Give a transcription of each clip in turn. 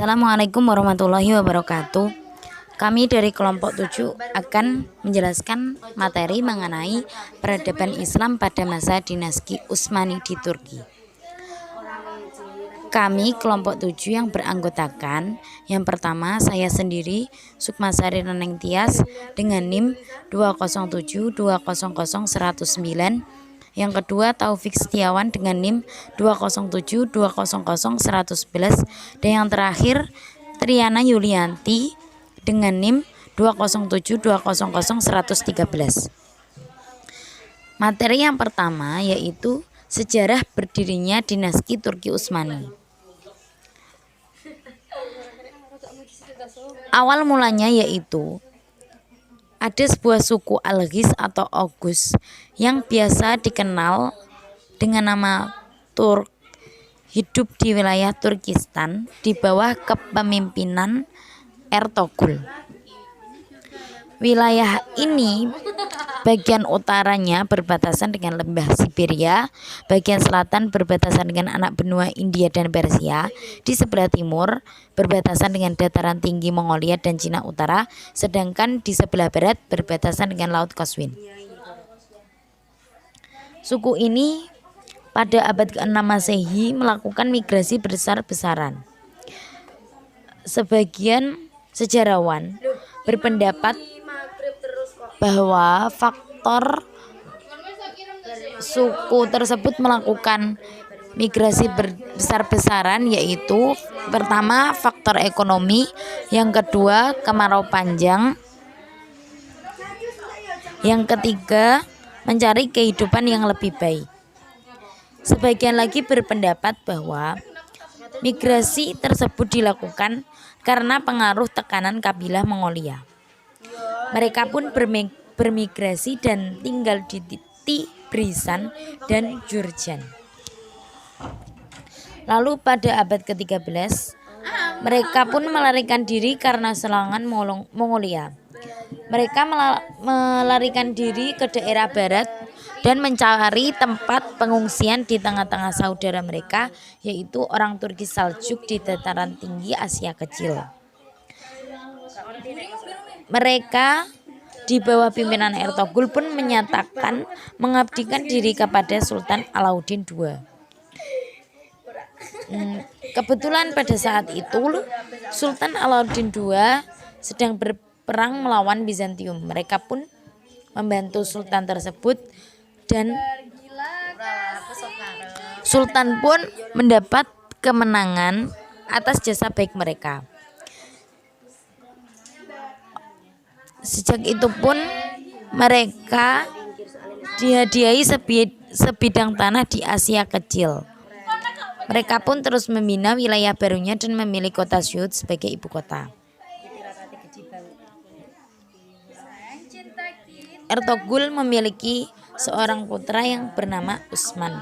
Assalamualaikum warahmatullahi wabarakatuh. Kami dari kelompok 7 akan menjelaskan materi mengenai peradaban Islam pada masa dinasti Utsmani di Turki. Kami kelompok 7 yang beranggotakan, yang pertama saya sendiri Sukmasari Neneng Tias dengan NIM 207200109. Yang kedua Taufik Setiawan dengan NIM 207200111, dan yang terakhir Triana Yulianti dengan NIM 207200113. Materi yang pertama yaitu sejarah berdirinya dinasti Turki Utsmani. Awal mulanya yaitu ada sebuah suku Algis atau Oghuz yang biasa dikenal dengan nama Turk, hidup di wilayah Turkistan di bawah kepemimpinan Ertugrul. Wilayah ini bagian utaranya berbatasan dengan lembah Siberia, bagian selatan berbatasan dengan anak benua India dan Persia, di sebelah timur berbatasan dengan dataran tinggi Mongolia dan Cina Utara, sedangkan di sebelah barat berbatasan dengan Laut Qazvin. Suku ini pada abad ke-6 Masehi melakukan migrasi besar-besaran. Sebagian sejarawan berpendapat bahwa faktor suku tersebut melakukan migrasi besar-besaran yaitu pertama faktor ekonomi, yang kedua kemarau panjang, yang ketiga mencari kehidupan yang lebih baik. Sebagian lagi berpendapat bahwa migrasi tersebut dilakukan karena pengaruh tekanan kabilah Mongolia. Mereka pun bermigrasi dan tinggal di Tibrisan dan Jurjan. Lalu pada abad ke-13, mereka pun melarikan diri karena serangan Mongolia. Mereka melarikan diri ke daerah barat dan mencari tempat pengungsian di tengah-tengah saudara mereka, yaitu orang Turki Saljuk di dataran tinggi Asia Kecil. Mereka di bawah pimpinan Ertugrul pun menyatakan mengabdikan diri kepada Sultan Alauddin II. Kebetulan pada saat itu Sultan Alauddin II sedang berperang melawan Bizantium. Mereka pun membantu Sultan tersebut dan Sultan pun mendapat kemenangan atas jasa baik mereka. Sejak itu pun mereka dihadiahi sebidang tanah di Asia Kecil. Mereka pun terus membina wilayah barunya dan memilih kota Syut sebagai ibu kota. Ertugrul memiliki seorang putra yang bernama Utsman.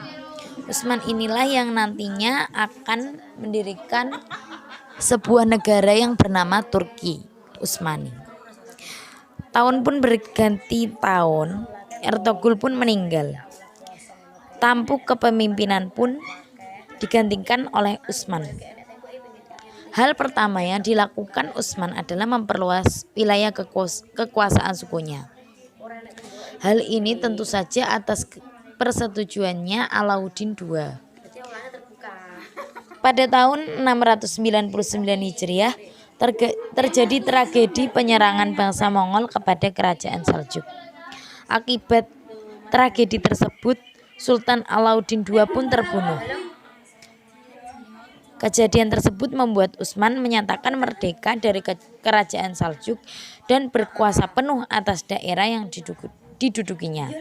Utsman inilah yang nantinya akan mendirikan sebuah negara yang bernama Turki Utsmani. Tahun pun berganti tahun, Ertugrul pun meninggal. Tampuk kepemimpinan pun digantikan oleh Utsman. Hal pertama yang dilakukan Utsman adalah memperluas wilayah kekuasaan sukunya. Hal ini tentu saja atas persetujuannya Alauddin II. Pada tahun 699 Hijriah terjadi tragedi penyerangan bangsa Mongol kepada kerajaan Saljuk. Akibat tragedi tersebut, Sultan Alauddin II pun terbunuh. Kejadian tersebut membuat Utsman menyatakan merdeka dari kerajaan Saljuk dan berkuasa penuh atas daerah yang didudukinya.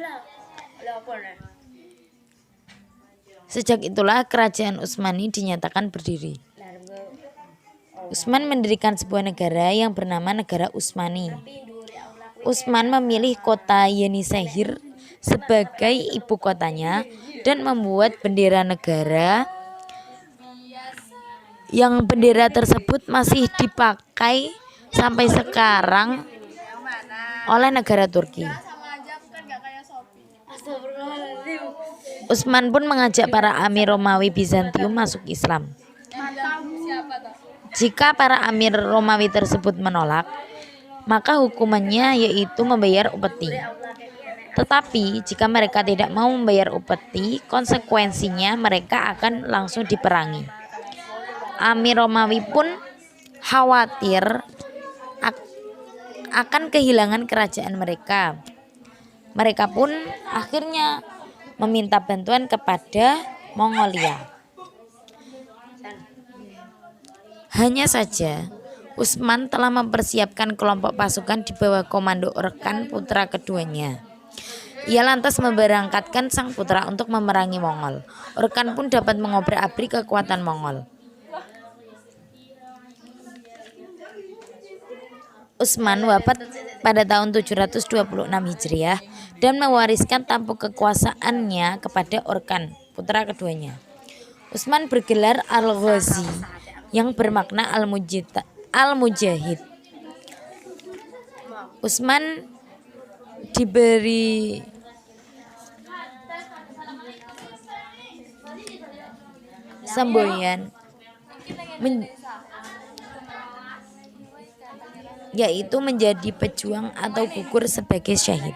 Sejak itulah kerajaan Utsmani dinyatakan berdiri. Utsman mendirikan sebuah negara yang bernama Negara Utsmani. Utsman memilih kota Yenisehir sebagai ibu kotanya dan membuat bendera negara, yang bendera tersebut masih dipakai sampai sekarang oleh negara Turki. Utsman pun mengajak para amir Romawi Bizantium masuk Islam. Jika para amir Romawi tersebut menolak, maka hukumannya yaitu membayar upeti. Tetapi jika mereka tidak mau membayar upeti, konsekuensinya mereka akan langsung diperangi. Amir Romawi pun khawatir akan kehilangan kerajaan mereka. Mereka pun akhirnya meminta bantuan kepada Mongolia. Hanya saja, Utsman telah mempersiapkan kelompok pasukan di bawah komando Orkan, putra keduanya. Ia lantas memberangkatkan sang putra untuk memerangi Mongol. Orkan pun dapat mengobrak-abrik kekuatan Mongol. Utsman wafat pada tahun 726 Hijriah dan mewariskan tampuk kekuasaannya kepada Orkan, putra keduanya. Utsman bergelar Al-Ghazi yang bermakna Al-Mujahid. Utsman diberi semboyan yaitu menjadi pejuang atau gugur sebagai syahid.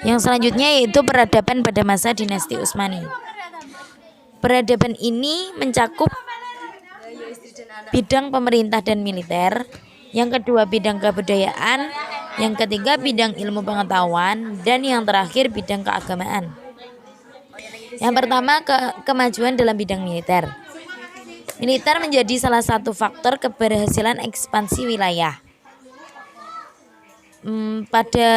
Yang selanjutnya yaitu peradaban pada masa dinasti Utsmani. Peradaban ini mencakup bidang pemerintah dan militer, yang kedua bidang kebudayaan, yang ketiga bidang ilmu pengetahuan, dan yang terakhir bidang keagamaan. Yang pertama, kemajuan dalam bidang militer. Militer menjadi salah satu faktor keberhasilan ekspansi wilayah. Pada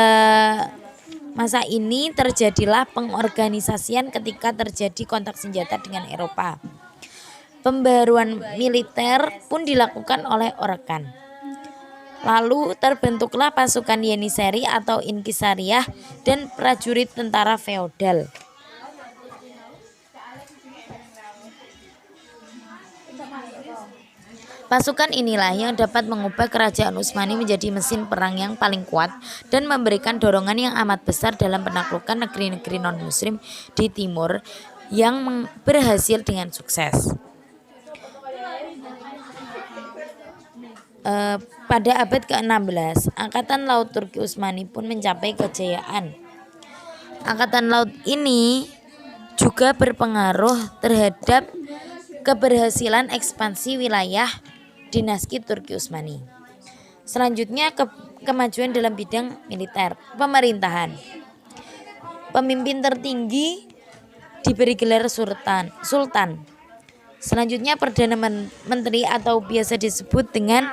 masa ini terjadilah pengorganisasian ketika terjadi kontak senjata dengan Eropa. Pembaruan militer pun dilakukan oleh Orkan. Lalu terbentuklah pasukan Yeniseri atau Inkisariyah dan prajurit tentara feodal. Pasukan inilah yang dapat mengubah kerajaan Utsmani menjadi mesin perang yang paling kuat dan memberikan dorongan yang amat besar dalam penaklukan negeri-negeri non-muslim di timur yang berhasil dengan sukses. Pada abad ke-16, Angkatan Laut Turki Utsmani pun mencapai kejayaan. Angkatan laut ini juga berpengaruh terhadap keberhasilan ekspansi wilayah dinasti Turki Utsmani. Selanjutnya kemajuan dalam bidang militer, pemerintahan. Pemimpin tertinggi diberi gelar sultan. Selanjutnya Perdana Menteri atau biasa disebut dengan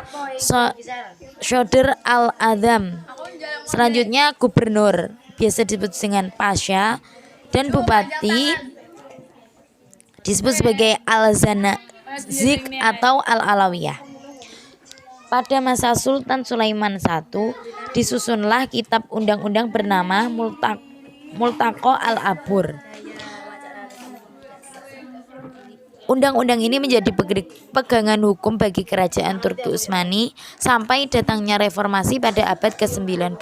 Shodr al-Adzam. Selanjutnya gubernur, biasa disebut dengan Pasha, dan bupati disebut sebagai Al-Zanazik atau Al-Alawiyah. Pada masa Sultan Sulaiman I, disusunlah kitab undang-undang bernama Multaqo al-Abur. Undang-undang ini menjadi pegangan hukum bagi kerajaan Turki Utsmani sampai datangnya reformasi pada abad ke-19.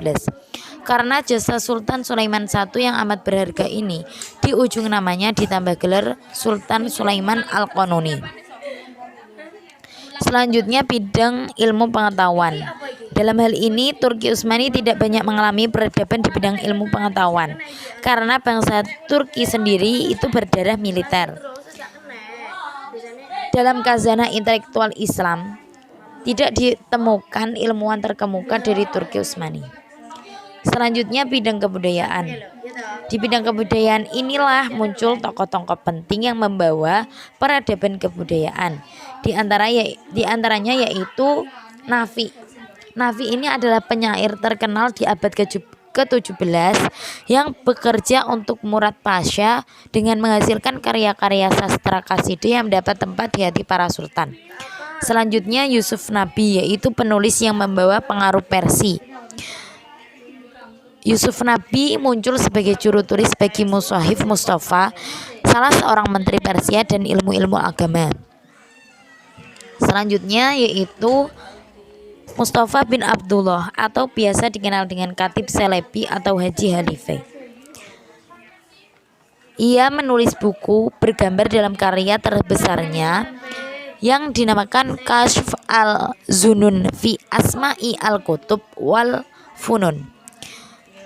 Karena jasa Sultan Sulaiman I yang amat berharga ini, di ujung namanya ditambah gelar Sultan Sulaiman Al-Qanuni. Selanjutnya bidang ilmu pengetahuan. Dalam hal ini Turki Utsmani tidak banyak mengalami peradaban di bidang ilmu pengetahuan karena bangsa Turki sendiri itu berdarah militer. Dalam khazanah intelektual Islam tidak ditemukan ilmuwan terkemuka dari Turki Utsmani. Selanjutnya bidang kebudayaan. Di bidang kebudayaan inilah muncul tokoh-tokoh penting yang membawa peradaban kebudayaan. Di antaranya yaitu Nafi. Nafi ini adalah penyair terkenal di abad ke-17 yang bekerja untuk Murad Pasha dengan menghasilkan karya-karya sastra kasida yang mendapat tempat di hati para sultan. Selanjutnya Yusuf Nabi, yaitu penulis yang membawa pengaruh Persia. Yusuf Nabi muncul sebagai juru tulis bagi Mushaf Mustafa, salah seorang menteri Persia dan ilmu-ilmu agama. Selanjutnya yaitu Mustafa bin Abdullah atau biasa dikenal dengan Khatib Selebi atau Haji Halife. Ia menulis buku bergambar dalam karya terbesarnya yang dinamakan Kashf al-Zunun fi Asma'i al-Kutub wal Funun,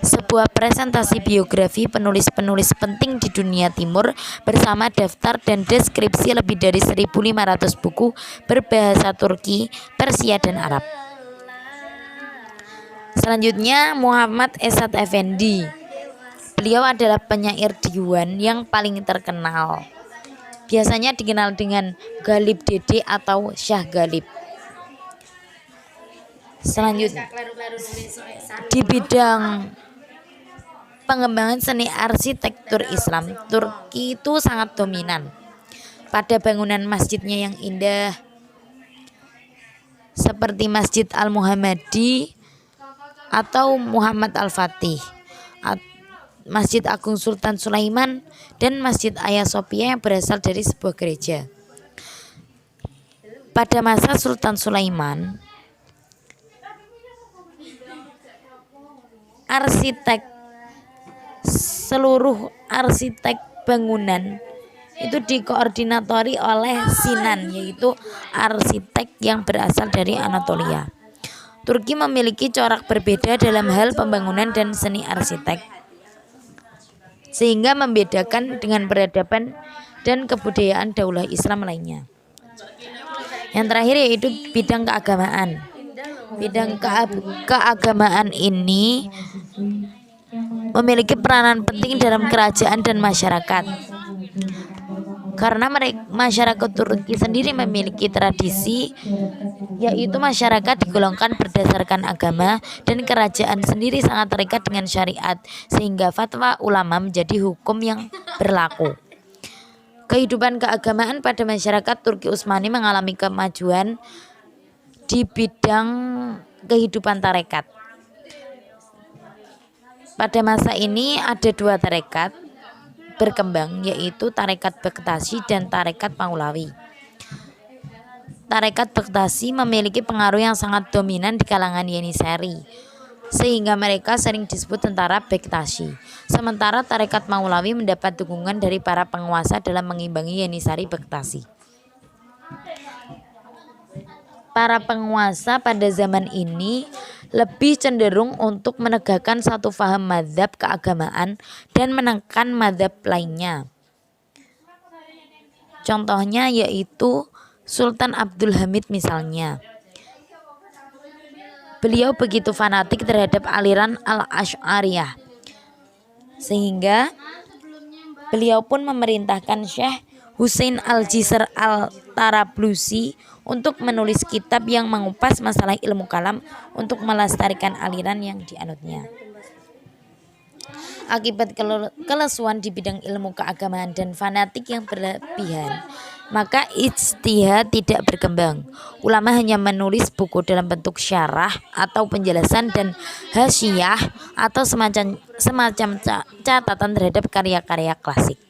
sebuah presentasi biografi penulis-penulis penting di dunia timur bersama daftar dan deskripsi lebih dari 1.500 buku berbahasa Turki, Persia, dan Arab. Selanjutnya Muhammad Esat Effendi. Beliau adalah penyair diwan yang paling terkenal. Biasanya dikenal dengan Ghalib Dede atau Syah Ghalib. Selanjutnya, di bidang pengembangan seni arsitektur Islam, Turki itu sangat dominan pada bangunan masjidnya yang indah seperti Masjid Al-Muhammadi atau Muhammad Al-Fatih, Masjid Agung Sultan Sulaiman, dan Masjid Hagia Sophia yang berasal dari sebuah gereja. Pada masa Sultan Sulaiman, seluruh arsitek bangunan itu dikoordinatori oleh Sinan, yaitu arsitek yang berasal dari Anatolia. Turki memiliki corak berbeda dalam hal pembangunan dan seni arsitek, sehingga membedakan dengan peradaban dan kebudayaan daulah Islam lainnya. Yang terakhir yaitu bidang keagamaan. Bidang keagamaan ini memiliki peranan penting dalam kerajaan dan masyarakat, karena masyarakat Turki sendiri memiliki tradisi, yaitu masyarakat digolongkan berdasarkan agama, dan kerajaan sendiri sangat terikat dengan syariat, sehingga fatwa ulama menjadi hukum yang berlaku. Kehidupan keagamaan pada masyarakat Turki Utsmani mengalami kemajuan di bidang kehidupan tarekat. Pada masa ini ada 2 tarekat berkembang, yaitu tarekat Bektashi dan tarekat Pahlavi. Tarekat Bektashi memiliki pengaruh yang sangat dominan di kalangan Yenisari, sehingga mereka sering disebut tentara Bektashi. Sementara tarekat Pahlavi mendapat dukungan dari para penguasa dalam mengimbangi Yenisari Bektashi. Para penguasa pada zaman ini lebih cenderung untuk menegakkan satu paham mazhab keagamaan dan menekan mazhab lainnya. Contohnya yaitu Sultan Abdul Hamid misalnya. Beliau begitu fanatik terhadap aliran Al-Asy'ariyah, sehingga beliau pun memerintahkan Syekh Husain Al-Jisr Al-Tarablusi untuk menulis kitab yang mengupas masalah ilmu kalam untuk melestarikan aliran yang dianutnya. Akibat kelesuan di bidang ilmu keagamaan dan fanatik yang berlebihan, maka ijtihad tidak berkembang. Ulama hanya menulis buku dalam bentuk syarah atau penjelasan dan hasyiah atau semacam catatan terhadap karya-karya klasik.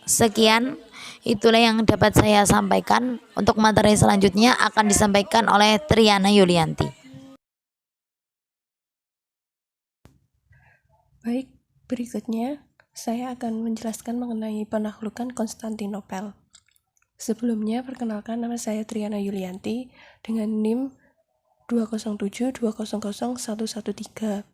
Sekian, itulah yang dapat saya sampaikan. Untuk materi selanjutnya akan disampaikan oleh Triana Yulianti. Baik, berikutnya saya akan menjelaskan mengenai penaklukan Konstantinopel. Sebelumnya, perkenalkan, nama saya Triana Yulianti dengan NIM 207200113.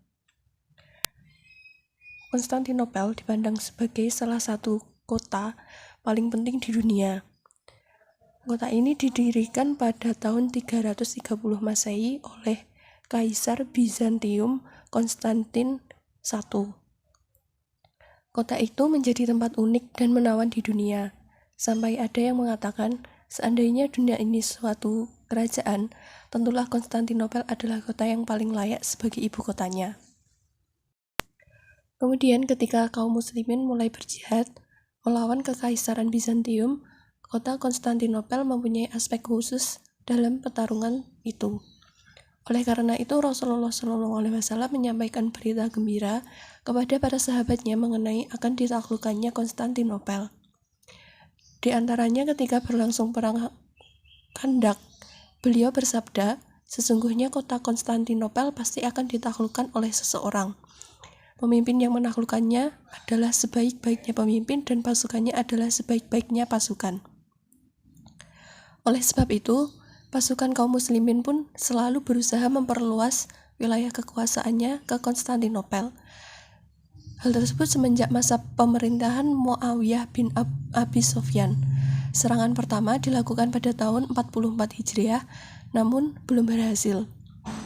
Konstantinopel dipandang sebagai salah satu kota paling penting di dunia. Kota ini didirikan pada tahun 330 Masehi oleh Kaisar Bizantium Konstantin I. Kota itu menjadi tempat unik dan menawan di dunia, sampai ada yang mengatakan seandainya dunia ini suatu kerajaan, tentulah Konstantinopel adalah kota yang paling layak sebagai ibu kotanya. Kemudian ketika kaum muslimin mulai berjihad melawan kekaisaran Bizantium, kota Konstantinopel mempunyai aspek khusus dalam pertarungan itu. Oleh karena itu, Rasulullah SAW menyampaikan berita gembira kepada para sahabatnya mengenai akan ditaklukkannya Konstantinopel. Di antaranya ketika berlangsung perang Khandak, beliau bersabda, sesungguhnya kota Konstantinopel pasti akan ditaklukkan oleh seseorang. Pemimpin yang menaklukkannya adalah sebaik-baiknya pemimpin dan pasukannya adalah sebaik-baiknya pasukan. Oleh sebab itu, pasukan kaum muslimin pun selalu berusaha memperluas wilayah kekuasaannya ke Konstantinopel. Hal tersebut semenjak masa pemerintahan Muawiyah bin Abi Sufyan. Serangan pertama dilakukan pada tahun 44 Hijriah, namun belum berhasil.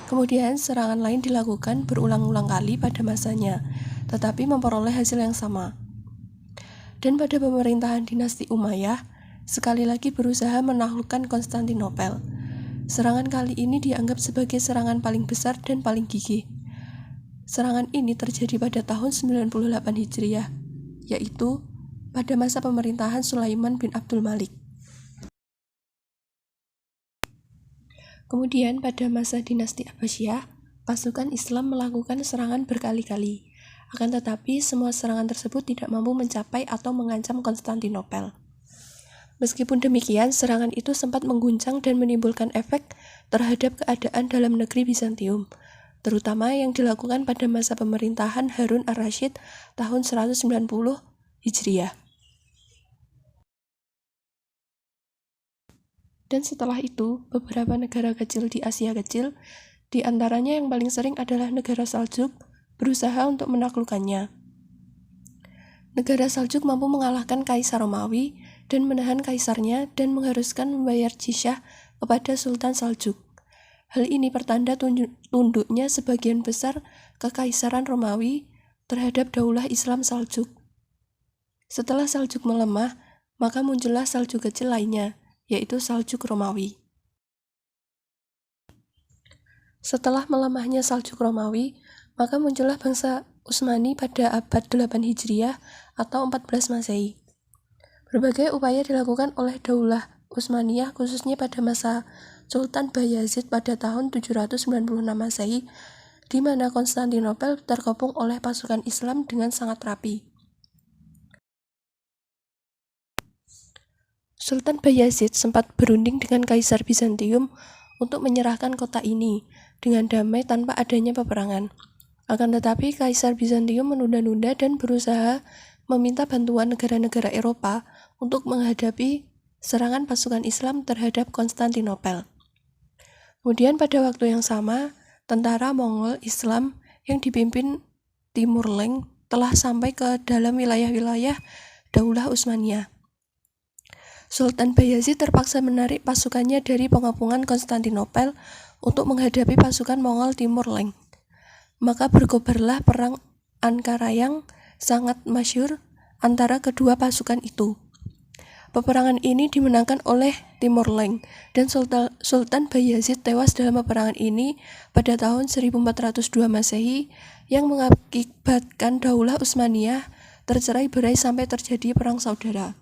Kemudian serangan lain dilakukan berulang-ulang kali pada masanya, tetapi memperoleh hasil yang sama. Dan pada pemerintahan dinasti Umayyah, sekali lagi berusaha menaklukkan Konstantinopel. Serangan kali ini dianggap sebagai serangan paling besar dan paling gigih. Serangan ini terjadi pada tahun 98 Hijriah, yaitu pada masa pemerintahan Sulaiman bin Abdul Malik. Kemudian pada masa dinasti Abbasiyah, pasukan Islam melakukan serangan berkali-kali. Akan tetapi, semua serangan tersebut tidak mampu mencapai atau mengancam Konstantinopel. Meskipun demikian, serangan itu sempat mengguncang dan menimbulkan efek terhadap keadaan dalam negeri Bizantium, terutama yang dilakukan pada masa pemerintahan Harun ar-Rasyid tahun 190 Hijriah. Dan setelah itu, beberapa negara kecil di Asia Kecil, di antaranya yang paling sering adalah negara Saljuk, berusaha untuk menaklukkannya. Negara Saljuk mampu mengalahkan Kaisar Romawi dan menahan kaisarnya dan mengharuskan membayar jizyah kepada Sultan Saljuk. Hal ini pertanda tunduknya sebagian besar kekaisaran Romawi terhadap daulah Islam Saljuk. Setelah Saljuk melemah, maka muncullah Saljuk kecil lainnya, yaitu Saljuk Romawi. Setelah melemahnya Saljuk Romawi, maka muncullah bangsa Utsmani pada abad 8 Hijriah atau 14 Masehi. Berbagai upaya dilakukan oleh daulah Utsmaniyah khususnya pada masa Sultan Bayazid pada tahun 796 Masehi, di mana Konstantinopel terkepung oleh pasukan Islam dengan sangat rapi. Sultan Bayazid sempat berunding dengan Kaisar Bizantium untuk menyerahkan kota ini dengan damai tanpa adanya peperangan. Akan tetapi Kaisar Bizantium menunda-nunda dan berusaha meminta bantuan negara-negara Eropa untuk menghadapi serangan pasukan Islam terhadap Konstantinopel. Kemudian pada waktu yang sama, tentara Mongol Islam yang dipimpin Timur Leng telah sampai ke dalam wilayah-wilayah Daulah Utsmaniyah. Sultan Bayazid terpaksa menarik pasukannya dari pengepungan Konstantinopel untuk menghadapi pasukan Mongol Timur Leng. Maka berkobarlah perang Ankara yang sangat masyhur antara kedua pasukan itu. Peperangan ini dimenangkan oleh Timur Leng dan Sultan Bayazid tewas dalam peperangan ini pada tahun 1402 Masehi yang mengakibatkan Daulah Utsmaniyah tercerai-berai sampai terjadi perang saudara.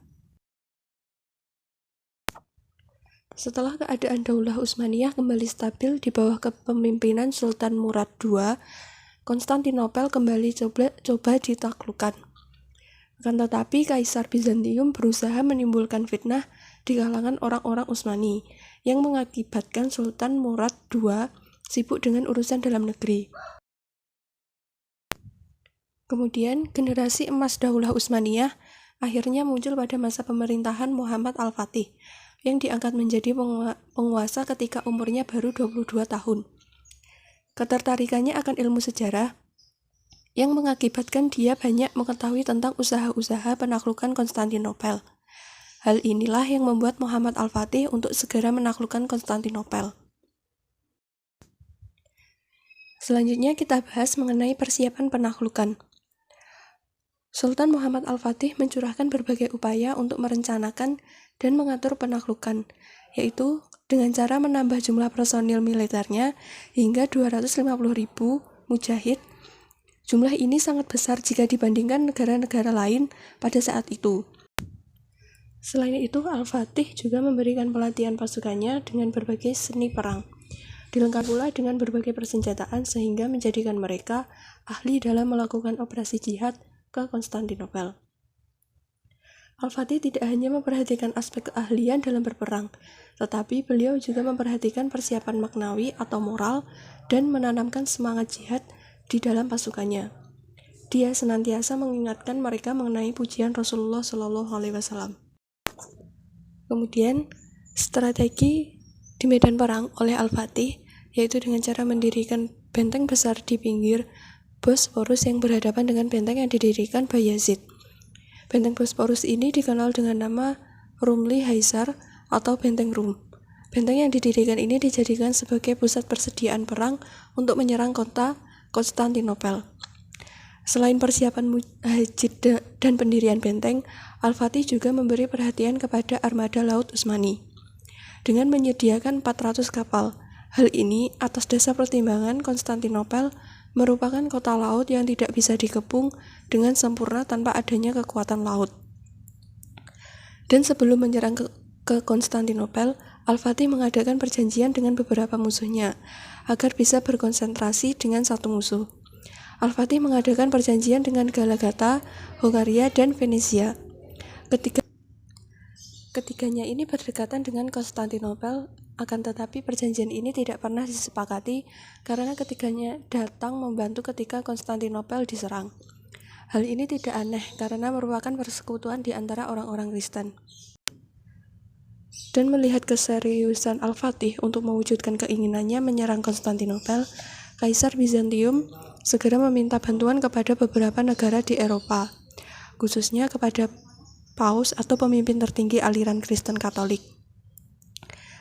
Setelah keadaan Daulah Utsmaniyah kembali stabil di bawah kepemimpinan Sultan Murad II, Konstantinopel kembali coba ditaklukkan. Akan tetapi Kaisar Bizantium berusaha menimbulkan fitnah di kalangan orang-orang Utsmani yang mengakibatkan Sultan Murad II sibuk dengan urusan dalam negeri. Kemudian generasi emas Daulah Utsmaniyah akhirnya muncul pada masa pemerintahan Muhammad Al-Fatih yang diangkat menjadi penguasa ketika umurnya baru 22 tahun. Ketertarikannya akan ilmu sejarah yang mengakibatkan dia banyak mengetahui tentang usaha-usaha penaklukan Konstantinopel. Hal inilah yang membuat Muhammad Al-Fatih untuk segera menaklukkan Konstantinopel. Selanjutnya kita bahas mengenai persiapan penaklukan. Sultan Muhammad Al-Fatih mencurahkan berbagai upaya untuk merencanakan dan mengatur penaklukan, yaitu dengan cara menambah jumlah personil militernya hingga 250.000 mujahid. Jumlah ini sangat besar jika dibandingkan negara-negara lain pada saat itu. Selain itu, Al-Fatih juga memberikan pelatihan pasukannya dengan berbagai seni perang, dilengkapi pula dengan berbagai persenjataan sehingga menjadikan mereka ahli dalam melakukan operasi jihad ke Konstantinopel. Al-Fatih tidak hanya memperhatikan aspek keahlian dalam berperang, tetapi beliau juga memperhatikan persiapan maknawi atau moral dan menanamkan semangat jihad di dalam pasukannya. Dia senantiasa mengingatkan mereka mengenai pujian Rasulullah SAW. Kemudian, strategi di medan perang oleh Al-Fatih, yaitu dengan cara mendirikan benteng besar di pinggir Bosporus yang berhadapan dengan benteng yang didirikan Bayazid. Benteng Bosporus ini dikenal dengan nama Rumli Haisar atau Benteng Rum. Benteng yang didirikan ini dijadikan sebagai pusat persediaan perang untuk menyerang kota Konstantinopel. Selain persiapan mujahid dan pendirian benteng, Al-Fatih juga memberi perhatian kepada armada laut Utsmani dengan menyediakan 400 kapal. Hal ini atas dasar pertimbangan Konstantinopel merupakan kota laut yang tidak bisa dikepung dengan sempurna tanpa adanya kekuatan laut. Dan sebelum menyerang ke Konstantinopel, Al-Fatih mengadakan perjanjian dengan beberapa musuhnya agar bisa berkonsentrasi dengan satu musuh. Al-Fatih mengadakan perjanjian dengan Galagata, Hongaria, dan Venesia. Ketiganya ini berdekatan dengan Konstantinopel, akan tetapi perjanjian ini tidak pernah disepakati karena ketiganya datang membantu ketika Konstantinopel diserang. Hal ini tidak aneh karena merupakan persekutuan di antara orang-orang Kristen. Dan melihat keseriusan Al-Fatih untuk mewujudkan keinginannya menyerang Konstantinopel, Kaisar Bizantium segera meminta bantuan kepada beberapa negara di Eropa, khususnya kepada Paus atau pemimpin tertinggi aliran Kristen Katolik.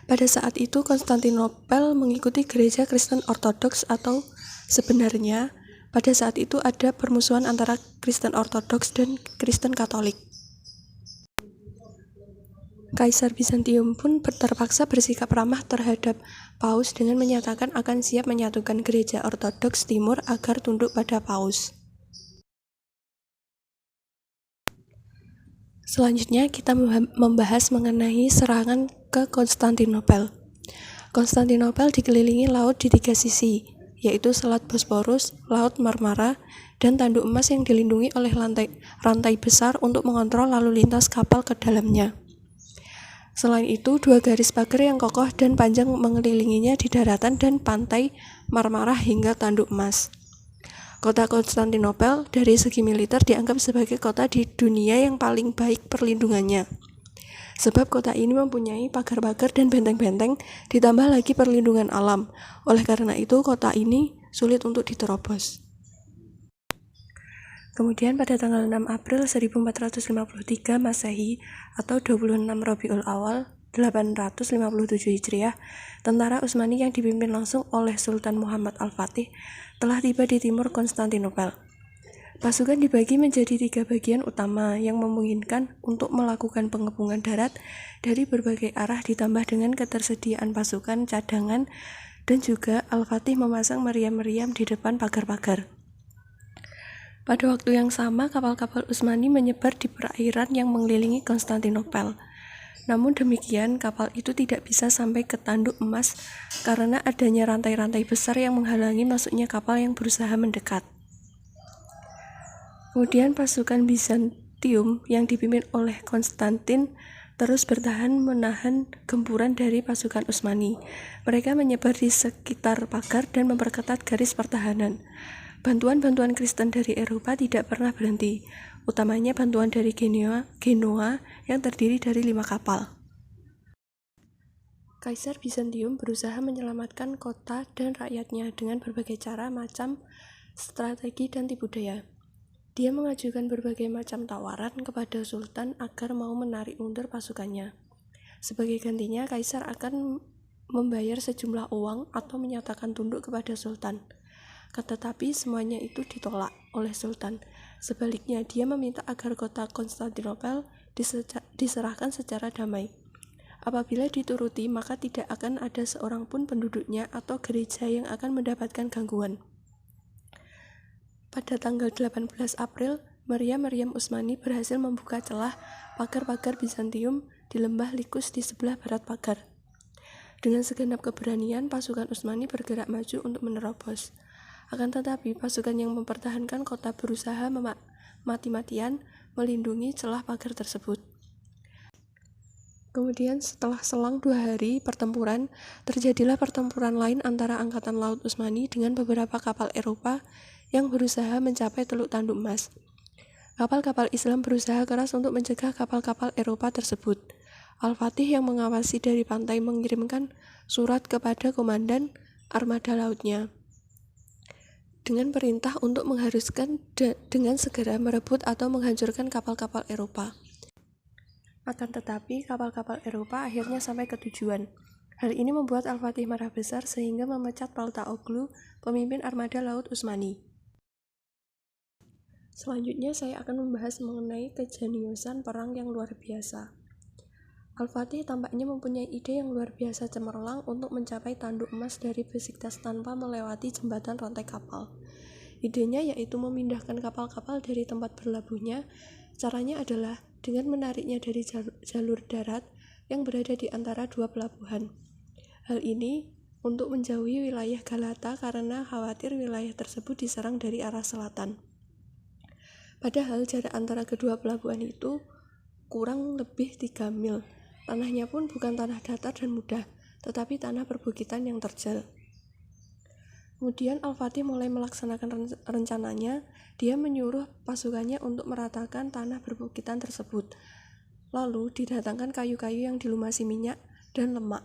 Pada saat itu Konstantinopel mengikuti gereja Kristen Ortodoks atau sebenarnya pada saat itu ada permusuhan antara Kristen Ortodoks dan Kristen Katolik. Kaisar Bizantium pun terpaksa bersikap ramah terhadap Paus dengan menyatakan akan siap menyatukan gereja Ortodoks Timur agar tunduk pada Paus. Selanjutnya kita membahas mengenai serangan ke Konstantinopel. Konstantinopel dikelilingi laut di 3 sisi, yaitu Selat Bosporus, Laut Marmara, dan Tanduk Emas yang dilindungi oleh rantai besar untuk mengontrol lalu lintas kapal ke dalamnya. Selain itu, 2 garis pagar yang kokoh dan panjang mengelilinginya di daratan dan pantai Marmara hingga Tanduk Emas. Kota Konstantinopel dari segi militer dianggap sebagai kota di dunia yang paling baik perlindungannya. Sebab kota ini mempunyai pagar-pagar dan benteng-benteng, ditambah lagi perlindungan alam. Oleh karena itu, kota ini sulit untuk diterobos. Kemudian pada tanggal 6 April 1453 Masehi atau 26 Rabiul Awal 857 Hijriah, tentara Utsmani yang dipimpin langsung oleh Sultan Muhammad Al-Fatih telah tiba di timur Konstantinopel. Pasukan dibagi menjadi 3 bagian utama yang memungkinkan untuk melakukan pengepungan darat dari berbagai arah ditambah dengan ketersediaan pasukan cadangan, dan juga Al-Fatih memasang meriam-meriam di depan pagar-pagar. Pada waktu yang sama, kapal-kapal Utsmani menyebar di perairan yang mengelilingi Konstantinopel. Namun demikian, kapal itu tidak bisa sampai ke Tanduk Emas karena adanya rantai-rantai besar yang menghalangi masuknya kapal yang berusaha mendekat. Kemudian pasukan Bizantium yang dipimpin oleh Konstantin terus bertahan menahan gempuran dari pasukan Utsmani. Mereka menyebar di sekitar pagar dan memperketat garis pertahanan. Bantuan-bantuan Kristen dari Eropa tidak pernah berhenti, utamanya bantuan dari Genoa yang terdiri dari 5 kapal. Kaisar Bizantium berusaha menyelamatkan kota dan rakyatnya dengan berbagai cara, macam, strategi, dan tipu daya. Dia mengajukan berbagai macam tawaran kepada Sultan agar mau menarik mundur pasukannya. Sebagai gantinya, Kaisar akan membayar sejumlah uang atau menyatakan tunduk kepada Sultan. Tetapi semuanya itu ditolak oleh Sultan. Sebaliknya, dia meminta agar kota Konstantinopel diserahkan secara damai. Apabila dituruti, maka tidak akan ada seorang pun penduduknya atau gereja yang akan mendapatkan gangguan. Pada tanggal 18 April, meriam-meriam Utsmani berhasil membuka celah pagar-pagar Bizantium di lembah Likus di sebelah barat pagar. Dengan segenap keberanian, pasukan Utsmani bergerak maju untuk menerobos. Akan tetapi, pasukan yang mempertahankan kota berusaha mati-matian melindungi celah pagar tersebut. Kemudian setelah selang 2 hari pertempuran, terjadilah pertempuran lain antara Angkatan Laut Utsmani dengan beberapa kapal Eropa yang berusaha mencapai Teluk Tanduk Emas. Kapal-kapal Islam berusaha keras untuk mencegah kapal-kapal Eropa tersebut. Al-Fatih yang mengawasi dari pantai mengirimkan surat kepada komandan armada lautnya dengan perintah untuk mengharuskan dengan segera merebut atau menghancurkan kapal-kapal Eropa. Akan tetapi, kapal-kapal Eropa akhirnya sampai ke tujuan. Hal ini membuat Al-Fatih marah besar sehingga memecat Paltaoglu, pemimpin armada laut Utsmani. Selanjutnya saya akan membahas mengenai kejeniusan perang yang luar biasa. Al-Fatih tampaknya mempunyai ide yang luar biasa cemerlang untuk mencapai Tanduk Emas dari Besiktas tanpa melewati jembatan rantai kapal. Idenya yaitu memindahkan kapal-kapal dari tempat berlabuhnya. Caranya adalah dengan menariknya dari jalur darat yang berada di antara dua pelabuhan. Hal ini untuk menjauhi wilayah Galata karena khawatir wilayah tersebut diserang dari arah selatan. Padahal jarak antara kedua pelabuhan itu kurang lebih 3 mil. Tanahnya pun bukan tanah datar dan mudah, tetapi tanah perbukitan yang terjal. Kemudian Al-Fatih mulai melaksanakan rencananya. Dia menyuruh pasukannya untuk meratakan tanah perbukitan tersebut. Lalu didatangkan kayu-kayu yang dilumasi minyak dan lemak.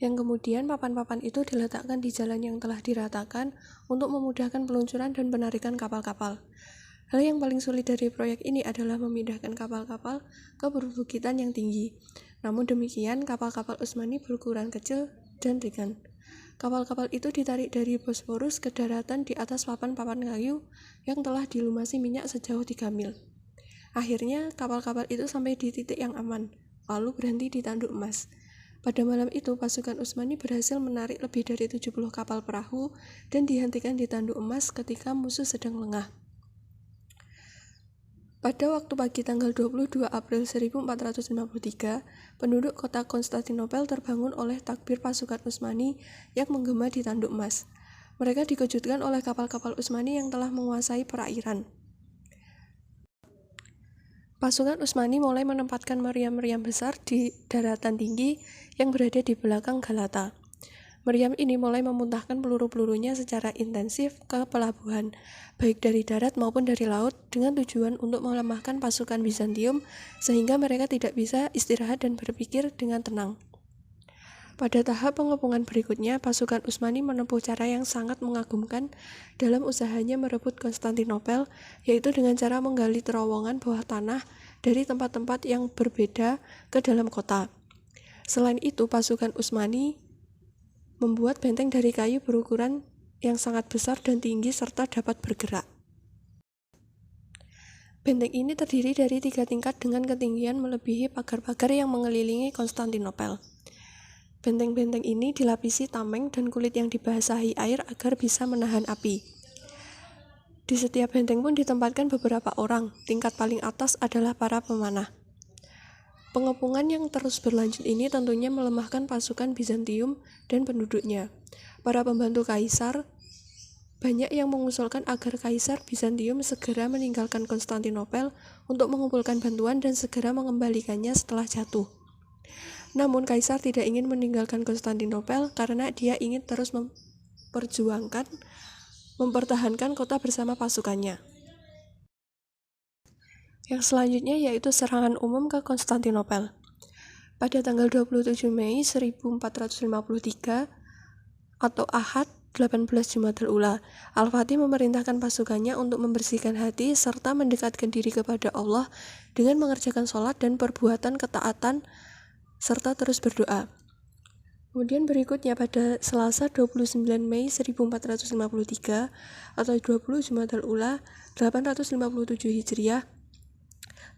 Yang kemudian papan-papan itu diletakkan di jalan yang telah diratakan untuk memudahkan peluncuran dan penarikan kapal-kapal. Hal yang paling sulit dari proyek ini adalah memindahkan kapal-kapal ke perbukitan yang tinggi. Namun demikian, kapal-kapal Utsmani berukuran kecil dan ringan. Kapal-kapal itu ditarik dari Bosporus ke daratan di atas papan-papan kayu yang telah dilumasi minyak sejauh 3 mil. Akhirnya, kapal-kapal itu sampai di titik yang aman, lalu berhenti di Tanduk Emas. Pada malam itu, pasukan Utsmani berhasil menarik lebih dari 70 kapal perahu dan dihentikan di Tanduk Emas ketika musuh sedang lengah. Pada waktu pagi tanggal 22 April 1453, penduduk kota Konstantinopel terbangun oleh takbir pasukan Utsmani yang menggema di Tanduk Emas. Mereka dikejutkan oleh kapal-kapal Utsmani yang telah menguasai perairan. Pasukan Utsmani mulai menempatkan meriam-meriam besar di daratan tinggi yang berada di belakang Galata. Meriam ini mulai memuntahkan peluru-pelurunya secara intensif ke pelabuhan, baik dari darat maupun dari laut, dengan tujuan untuk melemahkan pasukan Bizantium sehingga mereka tidak bisa istirahat dan berpikir dengan tenang. Pada tahap pengepungan berikutnya, pasukan Utsmani menempuh cara yang sangat mengagumkan dalam usahanya merebut Konstantinopel, yaitu dengan cara menggali terowongan bawah tanah dari tempat-tempat yang berbeda ke dalam kota. Selain itu, pasukan Utsmani membuat benteng dari kayu berukuran yang sangat besar dan tinggi serta dapat bergerak. Benteng ini terdiri dari 3 tingkat dengan ketinggian melebihi pagar-pagar yang mengelilingi Konstantinopel. Benteng-benteng ini dilapisi tameng dan kulit yang dibasahi air agar bisa menahan api. Di setiap benteng pun ditempatkan beberapa orang. Tingkat paling atas adalah para pemanah. Pengepungan yang terus berlanjut ini tentunya melemahkan pasukan Bizantium dan penduduknya. Para pembantu kaisar banyak yang mengusulkan agar Kaisar Bizantium segera meninggalkan Konstantinopel untuk mengumpulkan bantuan dan segera mengembalikannya setelah jatuh. Namun Kaisar tidak ingin meninggalkan Konstantinopel karena dia ingin terus mempertahankan kota bersama pasukannya. Yang selanjutnya yaitu serangan umum ke Konstantinopel. Pada tanggal 27 Mei 1453 atau Ahad 18 Jumadil Ula, Al-Fatih memerintahkan pasukannya untuk membersihkan hati serta mendekatkan diri kepada Allah dengan mengerjakan sholat dan perbuatan ketaatan serta terus berdoa. Kemudian berikutnya pada Selasa 29 Mei 1453 atau 20 Jumadil Ula 857 Hijriah,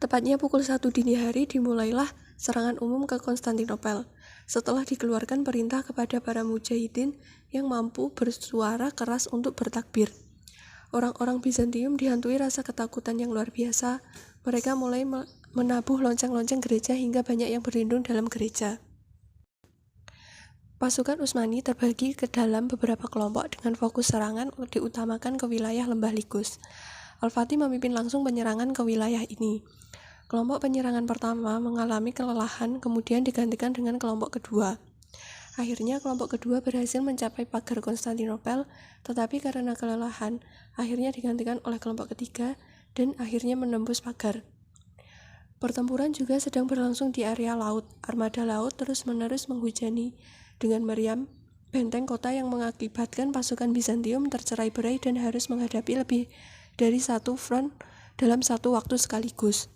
tepatnya pukul 1 dini hari dimulailah serangan umum ke Konstantinopel. Setelah dikeluarkan perintah kepada para mujahidin yang mampu bersuara keras untuk bertakbir. Orang-orang Bizantium dihantui rasa ketakutan yang luar biasa. Mereka mulai menabuh lonceng-lonceng gereja hingga banyak yang berlindung dalam gereja. Pasukan Utsmani terbagi ke dalam beberapa kelompok dengan fokus serangan diutamakan ke wilayah Lembah Ligus. Al-Fatih memimpin langsung penyerangan ke wilayah ini. Kelompok penyerangan pertama mengalami kelelahan, kemudian digantikan dengan kelompok kedua. Akhirnya kelompok kedua berhasil mencapai pagar Konstantinopel, tetapi karena kelelahan, akhirnya digantikan oleh kelompok ketiga dan akhirnya menembus pagar. Pertempuran juga sedang berlangsung di area laut. Armada laut terus-menerus menghujani dengan meriam benteng kota yang mengakibatkan pasukan Bizantium tercerai-berai dan harus menghadapi lebih dari satu front dalam satu waktu sekaligus.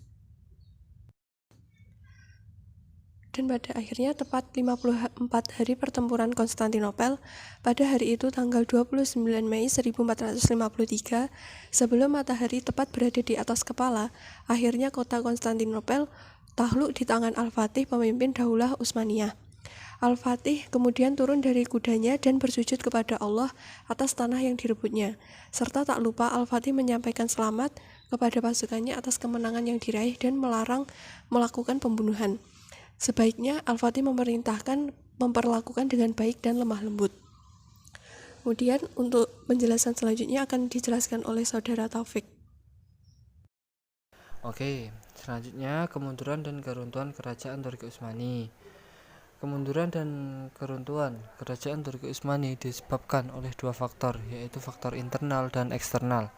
Dan pada akhirnya tepat 54 hari pertempuran Konstantinopel, pada hari itu tanggal 29 Mei 1453, sebelum matahari tepat berada di atas kepala, akhirnya kota Konstantinopel takluk di tangan Al-Fatih, pemimpin Daulah Utsmaniyah. Al-Fatih kemudian turun dari kudanya dan bersujud kepada Allah atas tanah yang direbutnya. Serta tak lupa Al-Fatih menyampaikan selamat kepada pasukannya atas kemenangan yang diraih dan melarang melakukan pembunuhan. Sebaiknya Al-Fatih memerintahkan memperlakukan dengan baik dan lemah lembut. Kemudian untuk penjelasan selanjutnya akan dijelaskan oleh Saudara Taufik. Oke, selanjutnya kemunduran dan keruntuhan Kerajaan Turki Utsmani. Kemunduran dan keruntuhan Kerajaan Turki Utsmani disebabkan oleh dua faktor, yaitu faktor internal dan eksternal.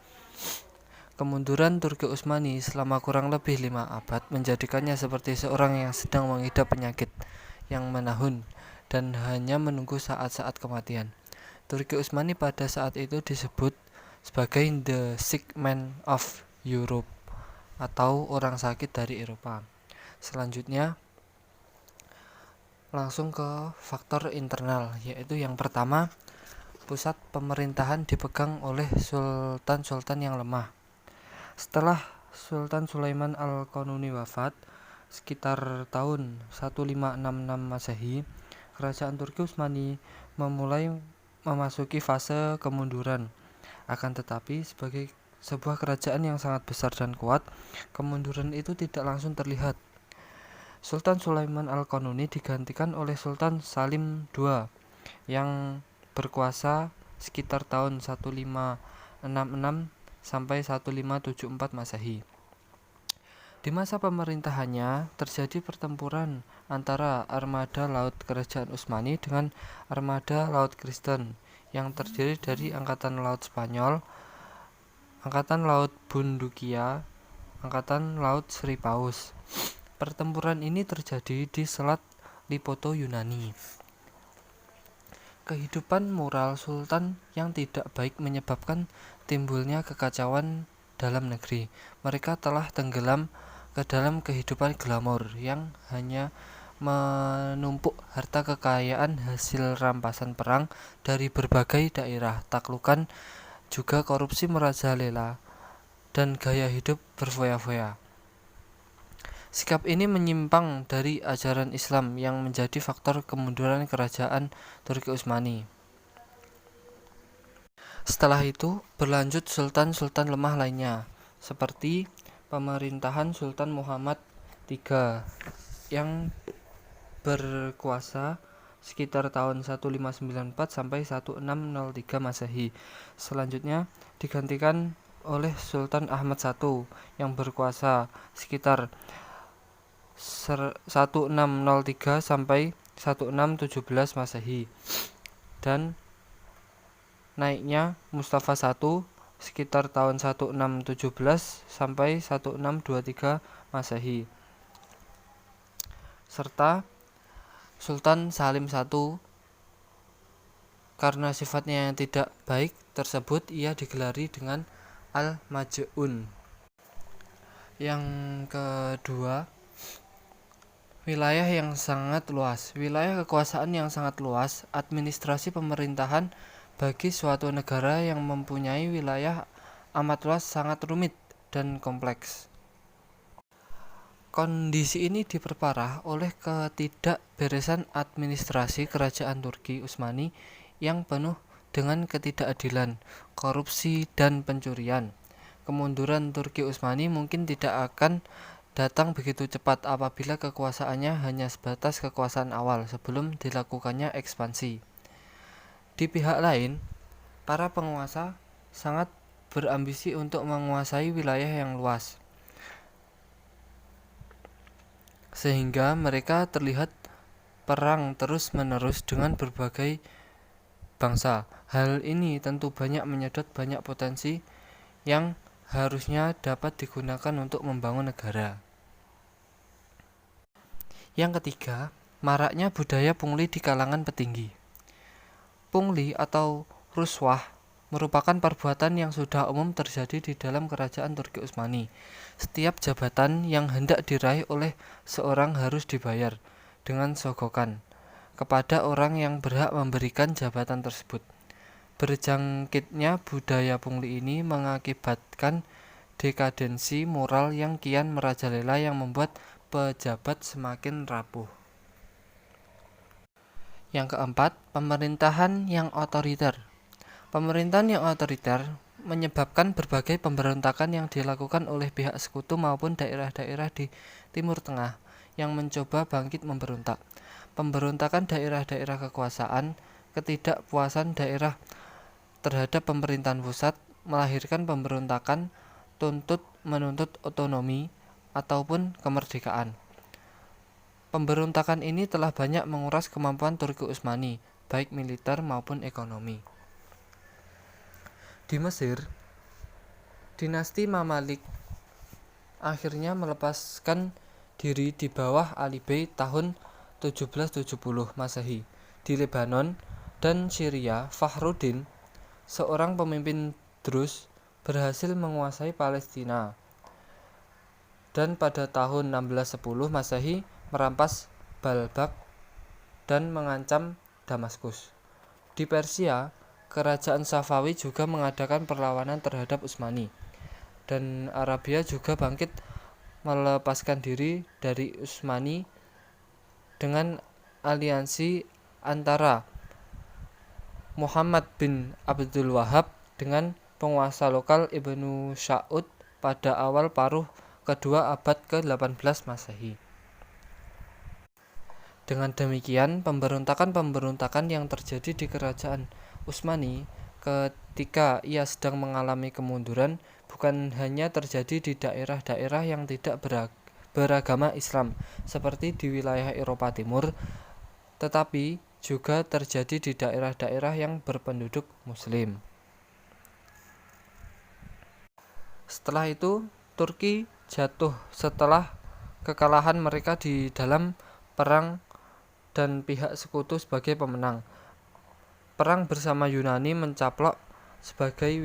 Kemunduran Turki Utsmani selama kurang lebih 5 abad menjadikannya seperti seorang yang sedang mengidap penyakit yang menahun dan hanya menunggu saat-saat kematian. Turki Utsmani pada saat itu disebut sebagai the sick man of Europe atau orang sakit dari Eropa. Selanjutnya langsung ke faktor internal, yaitu yang pertama, pusat pemerintahan dipegang oleh sultan-sultan yang lemah. Setelah Sultan Sulaiman Al-Qanuni wafat sekitar tahun 1566 Masehi, Kerajaan Turki Utsmani memulai memasuki fase kemunduran. Akan tetapi sebagai sebuah kerajaan yang sangat besar dan kuat, kemunduran itu tidak langsung terlihat. Sultan Sulaiman Al-Qanuni digantikan oleh Sultan Salim II yang berkuasa sekitar tahun 1566 sampai 1574 Masehi. Di masa pemerintahannya terjadi pertempuran antara armada laut Kerajaan Utsmani dengan armada laut Kristen yang terdiri dari Angkatan Laut Spanyol, Angkatan Laut Bundukia, Angkatan Laut Sri Paus. Pertempuran ini terjadi di Selat Lipoto, Yunani. Kehidupan moral sultan yang tidak baik menyebabkan timbulnya kekacauan dalam negeri. Mereka telah tenggelam ke dalam kehidupan glamor yang hanya menumpuk harta kekayaan hasil rampasan perang dari berbagai daerah, taklukan, juga korupsi merajalela, dan gaya hidup berfoya-foya. Sikap ini menyimpang dari ajaran Islam yang menjadi faktor kemunduran Kerajaan Turki Utsmani. Setelah itu berlanjut sultan-sultan lemah lainnya, seperti pemerintahan Sultan Muhammad III yang berkuasa sekitar tahun 1594 sampai 1603 Masehi. Selanjutnya digantikan oleh Sultan Ahmad I yang berkuasa sekitar 1603 sampai 1617 Masehi, dan naiknya Mustafa I sekitar tahun 1617 sampai 1623 Masehi, serta Sultan Salim I karena sifatnya yang tidak baik tersebut ia digelari dengan Al-Maj'un. Yang kedua, wilayah yang sangat luas. Wilayah kekuasaan yang sangat luas, administrasi pemerintahan bagi suatu negara yang mempunyai wilayah amat luas sangat rumit dan kompleks. Kondisi ini diperparah oleh ketidakberesan administrasi Kerajaan Turki Utsmani yang penuh dengan ketidakadilan, korupsi, dan pencurian. Kemunduran Turki Utsmani mungkin tidak akan datang begitu cepat apabila kekuasaannya hanya sebatas kekuasaan awal sebelum dilakukannya ekspansi. Di pihak lain, para penguasa sangat berambisi untuk menguasai wilayah yang luas, sehingga mereka terlihat perang terus-menerus dengan berbagai bangsa. Hal ini tentu banyak menyedot banyak potensi yang harusnya dapat digunakan untuk membangun negara. Yang ketiga, maraknya budaya pungli di kalangan petinggi. Pungli atau ruswah merupakan perbuatan yang sudah umum terjadi di dalam kerajaan Turki Utsmani. Setiap jabatan yang hendak diraih oleh seorang harus dibayar dengan sogokan kepada orang yang berhak memberikan jabatan tersebut. Berjangkitnya budaya pungli ini mengakibatkan dekadensi moral yang kian merajalela yang membuat pejabat semakin rapuh. Yang keempat, pemerintahan yang otoriter. Pemerintahan yang otoriter menyebabkan berbagai pemberontakan yang dilakukan oleh pihak sekutu maupun daerah-daerah di Timur Tengah yang mencoba bangkit memberontak. Pemberontakan daerah-daerah kekuasaan, ketidakpuasan daerah terhadap pemerintahan pusat melahirkan pemberontakan menuntut otonomi ataupun kemerdekaan. Pemberontakan ini telah banyak menguras kemampuan Turki Utsmani, baik militer maupun ekonomi. Di Mesir, dinasti Mamalik akhirnya melepaskan diri di bawah Ali Bey tahun 1770 Masehi. Di Lebanon dan Syria, Fakhruddin, seorang pemimpin Druze, berhasil menguasai Palestina. Dan pada tahun 1610 Masehi merampas Balbak dan mengancam Damaskus. Di Persia, kerajaan Safawi juga mengadakan perlawanan terhadap Utsmani, dan Arabia juga bangkit melepaskan diri dari Utsmani dengan aliansi antara Muhammad bin Abdul Wahab dengan penguasa lokal Ibnu Saud pada awal paruh kedua abad ke-18 Masehi. Dengan demikian, pemberontakan-pemberontakan yang terjadi di kerajaan Utsmani ketika ia sedang mengalami kemunduran bukan hanya terjadi di daerah-daerah yang tidak beragama Islam seperti di wilayah Eropa Timur, tetapi juga terjadi di daerah-daerah yang berpenduduk Muslim. Setelah itu, Turki jatuh setelah kekalahan mereka di dalam perang dan pihak sekutu sebagai pemenang. Perang bersama Yunani mencaplok sebagian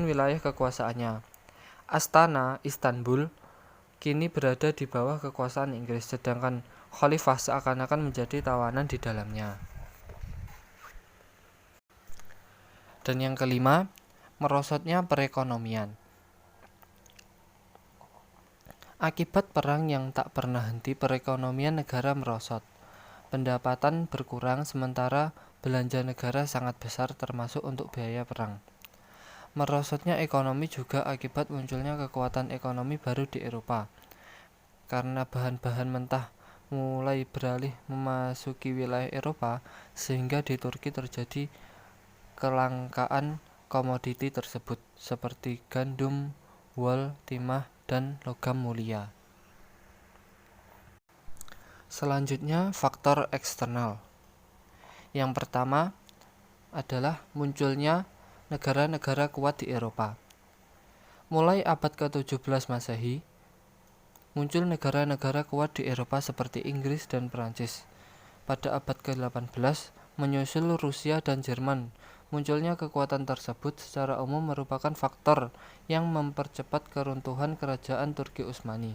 wilayah kekuasaannya. Astana, Istanbul, kini berada di bawah kekuasaan Inggris, sedangkan khalifah seakan-akan menjadi tawanan di dalamnya. Dan yang kelima, merosotnya perekonomian. Akibat perang yang tak pernah henti, perekonomian negara merosot. Pendapatan berkurang sementara belanja negara sangat besar termasuk untuk biaya perang. Merosotnya ekonomi juga akibat munculnya kekuatan ekonomi baru di Eropa. Karena bahan-bahan mentah mulai beralih memasuki wilayah Eropa, sehingga di Turki terjadi kelangkaan komoditi tersebut seperti gandum, wol, timah, dan logam mulia. Selanjutnya, faktor eksternal. Yang pertama adalah munculnya negara-negara kuat di Eropa. Mulai abad ke-17 Masehi, muncul negara-negara kuat di Eropa seperti Inggris dan Prancis. Pada abad ke-18, menyusul Rusia dan Jerman. Munculnya kekuatan tersebut secara umum merupakan faktor yang mempercepat keruntuhan kerajaan Turki Utsmani.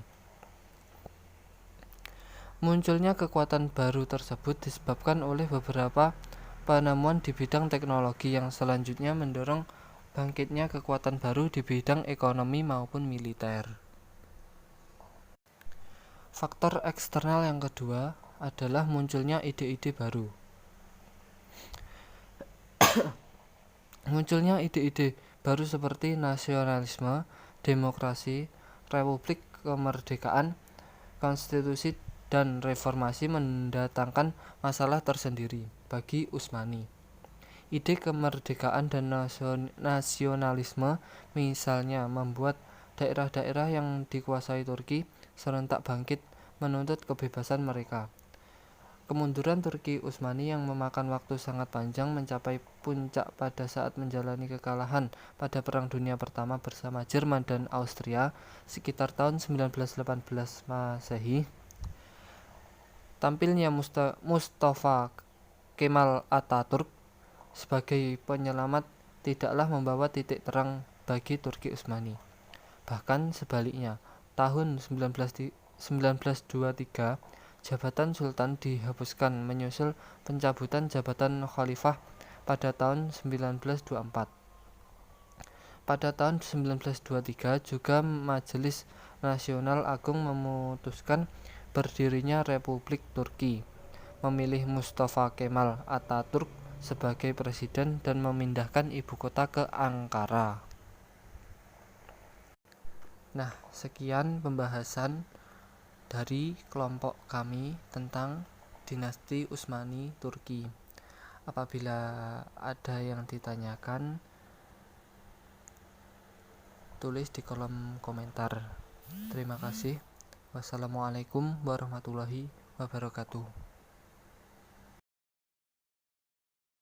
Munculnya kekuatan baru tersebut disebabkan oleh beberapa penemuan di bidang teknologi yang selanjutnya mendorong bangkitnya kekuatan baru di bidang ekonomi maupun militer. Faktor eksternal yang kedua adalah munculnya ide-ide baru. Munculnya ide-ide baru seperti nasionalisme, demokrasi, republik, kemerdekaan, konstitusi, dan reformasi mendatangkan masalah tersendiri bagi Utsmani. Ide kemerdekaan dan nasionalisme misalnya membuat daerah-daerah yang dikuasai Turki serentak bangkit menuntut kebebasan mereka. Kemunduran Turki Utsmani yang memakan waktu sangat panjang mencapai puncak pada saat menjalani kekalahan pada Perang Dunia Pertama bersama Jerman dan Austria sekitar tahun 1918 Masehi. Tampilnya Mustafa Kemal Atatürk sebagai penyelamat tidaklah membawa titik terang bagi Turki Utsmani. Bahkan sebaliknya, tahun 1923 jabatan sultan dihapuskan menyusul pencabutan jabatan khalifah pada tahun 1924. Pada tahun 1923 juga Majelis Nasional Agung memutuskan berdirinya Republik Turki, memilih Mustafa Kemal Atatürk sebagai presiden dan memindahkan ibu kota ke Ankara. Nah, sekian pembahasan dari kelompok kami tentang dinasti Utsmani Turki. Apabila ada yang ditanyakan, tulis di kolom komentar. Terima kasih. Wassalamualaikum warahmatullahi wabarakatuh.